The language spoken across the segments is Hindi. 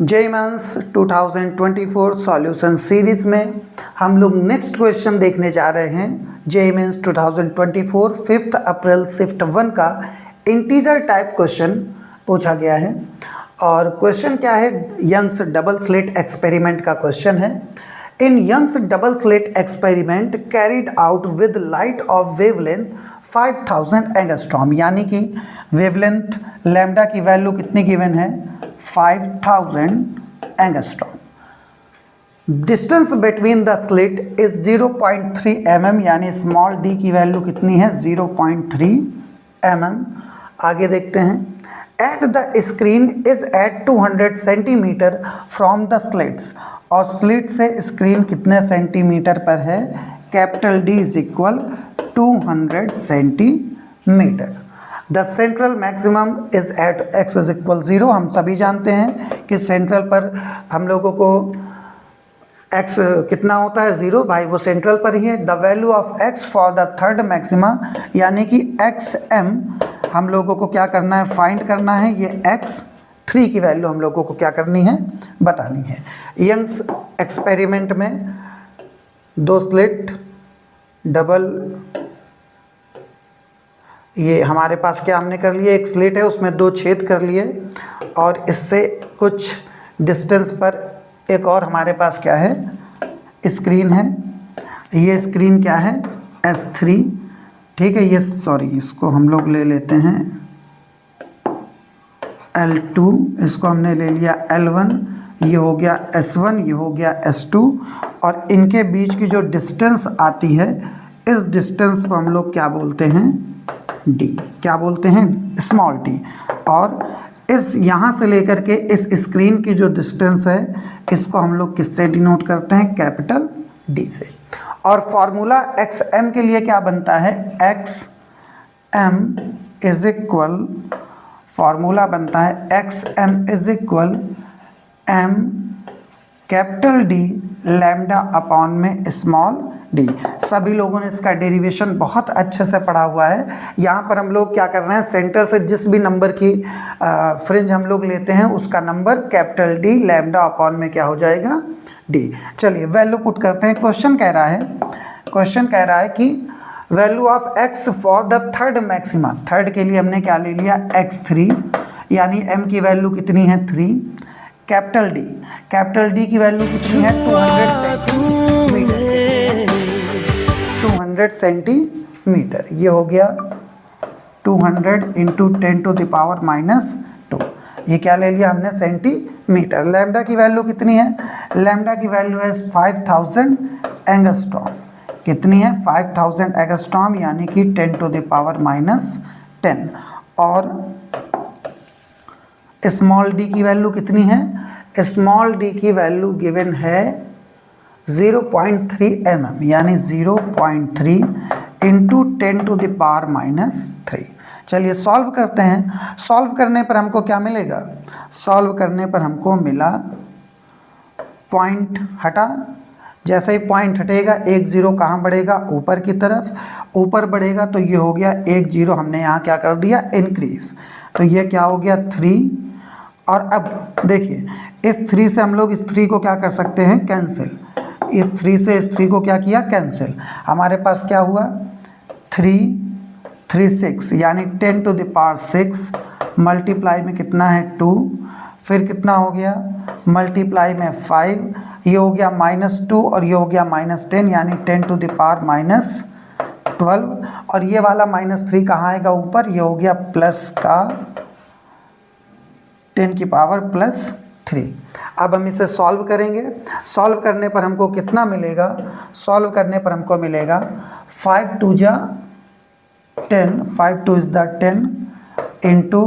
जेईई मेंस 2024 सॉल्यूशन सीरीज में हम लोग नेक्स्ट क्वेश्चन देखने जा रहे हैं। जेईई मेंस 2024 5 अप्रैल शिफ्ट 1 का इंटीजर टाइप क्वेश्चन पूछा गया है। और क्वेश्चन क्या है, यंग्स डबल स्लिट एक्सपेरिमेंट का क्वेश्चन है। In Young's double slit experiment carried out with light of wavelength 5000 angstrom, यानी कि वेवलेंथ लैम्डा की वैल्यू कितनी गिवन है, 5000 angstrom. Distance between the slit is 0.3 mm, यानी स्मॉल डी की वैल्यू कितनी है, 0.3 mm। आगे देखते हैं, at the screen is at 200 centimetre from the slits, और स्लिट से स्क्रीन कितने सेंटीमीटर पर है, capital D is equal 200 centimetre. The central maximum is at X is equal 0। हम सभी जानते हैं कि सेंट्रल पर हम लोगों को x कितना होता है, 0, भाई वो सेंट्रल पर ही है। The value of x for the third maxima, यानी कि xm हम लोगों को क्या करना है, फाइंड करना है। ये x3 की वैल्यू हम लोगों को क्या करनी है, बतानी है। यंग्स एक्सपेरिमेंट में दो स्लिट डबल, ये हमारे पास क्या हमने कर लिए, एक स्लिट है उसमें दो छेद कर लिए, और इससे कुछ डिस्टेंस पर एक और हमारे पास क्या है, स्क्रीन है। ये स्क्रीन क्या है, S3, ठीक है। ये सॉरी, इसको हम लोग ले लेते हैं L2, इसको हमने ले लिया L1, ये हो गया S1, ये हो गया S2, और इनके बीच की जो डिस्टेंस आती है, इस डिस्टेंस को हम लोग क्या बोलते हैं, D, क्या बोलते हैं, स्मॉल d। और इस यहाँ से लेकर के इस स्क्रीन की जो डिस्टेंस है, इसको हम लोग किससे डिनोट करते हैं, कैपिटल D से। और फॉर्मूला XM के लिए क्या बनता है, XM इज इक्वल, फॉर्मूला बनता है XM is equal M capital D lambda upon में स्मॉल d। सभी लोगों ने इसका डेरिवेशन बहुत अच्छे से पढ़ा हुआ है। यहाँ पर हम लोग क्या कर रहे हैं, सेंटर से जिस भी नंबर की फ्रिंज हम लोग लेते हैं, उसका number capital D lambda upon में क्या हो जाएगा, d। चलिए वैल्यू पुट करते हैं। क्वेश्चन कह रहा है कि value of x for the third maxima, third के लिए हमने क्या ले लिया, x3, यानी m की वैल्यू कितनी है, 3। कैपिटल D की वैल्यू कितनी है, 200 सेंटीमीटर। ये हो गया 200 इंटू 10 टू द पावर -2। ये क्या ले लिया हमने, सेंटीमीटर। लैम्डा की वैल्यू कितनी है, लैम्डा की वैल्यू है 5000 एंगस्ट्रॉम। कितनी है, 5000 एंगस्ट्रॉम, यानी कि 10 टू द पावर -10। और स्मॉल d की वैल्यू कितनी है, स्मॉल d की वैल्यू गिवन है 0.3 mm, यानी 0.3 इंटू 10 टू द पावर -3। चलिए सॉल्व करते हैं। सॉल्व करने पर हमको क्या मिलेगा, सॉल्व करने पर हमको मिला, पॉइंट हटा, जैसे ही पॉइंट हटेगा एक जीरो कहाँ बढ़ेगा, ऊपर की तरफ, ऊपर बढ़ेगा तो ये हो गया एक जीरो, हमने यहाँ क्या कर दिया, इंक्रीज। तो ये क्या हो गया, 3। और अब देखिए, इस 3 से हम लोग इस 3 को क्या कर सकते हैं, कैंसिल। इस 3 से इस 3 को क्या किया, कैंसिल। हमारे पास क्या हुआ, 3 6, यानी 10 टू द पावर 6 मल्टीप्लाई में कितना है, 2, फिर कितना हो गया, मल्टीप्लाई में 5, ये हो गया -2, और ये हो गया -10, यानी 10 टू द पावर -12। और ये वाला -3 कहाँ आएगा, ऊपर, ये हो गया प्लस का 10 की पावर +3। अब हम इसे सॉल्व करेंगे। सॉल्व करने पर हमको कितना मिलेगा, सॉल्व करने पर हमको मिलेगा 5 2 जा 10, 5 2 is the 10 into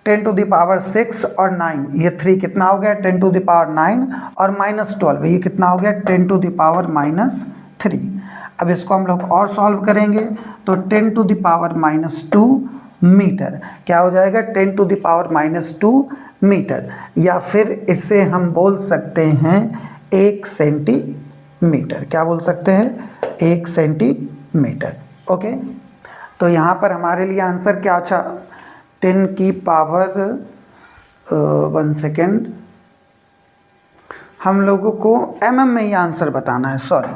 10 to the power 6 और 9, ये 3 कितना हो गया, 10 टू द पावर 9 और -12, ये कितना हो गया, 10 टू द पावर -3। अब इसको हम लोग और सॉल्व करेंगे तो 10 टू द पावर -2 मीटर क्या हो जाएगा, 10 टू द पावर -2 मीटर, या फिर इसे हम बोल सकते हैं 1 सेंटीमीटर। क्या बोल सकते हैं, 1 सेंटीमीटर। ओके, तो यहाँ पर हमारे लिए आंसर क्या अच्छा, 10 की पावर 1 सेकेंड, हम लोगों को mm में ही आंसर बताना है, सॉरी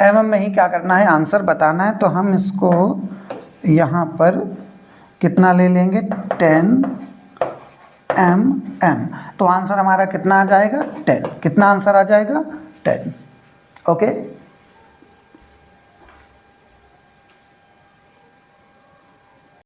mm में ही क्या करना है, आंसर बताना है। तो हम इसको यहाँ पर कितना ले लेंगे, 10 mm। तो आंसर हमारा कितना आ जाएगा, 10। कितना आंसर आ जाएगा, 10। ओके।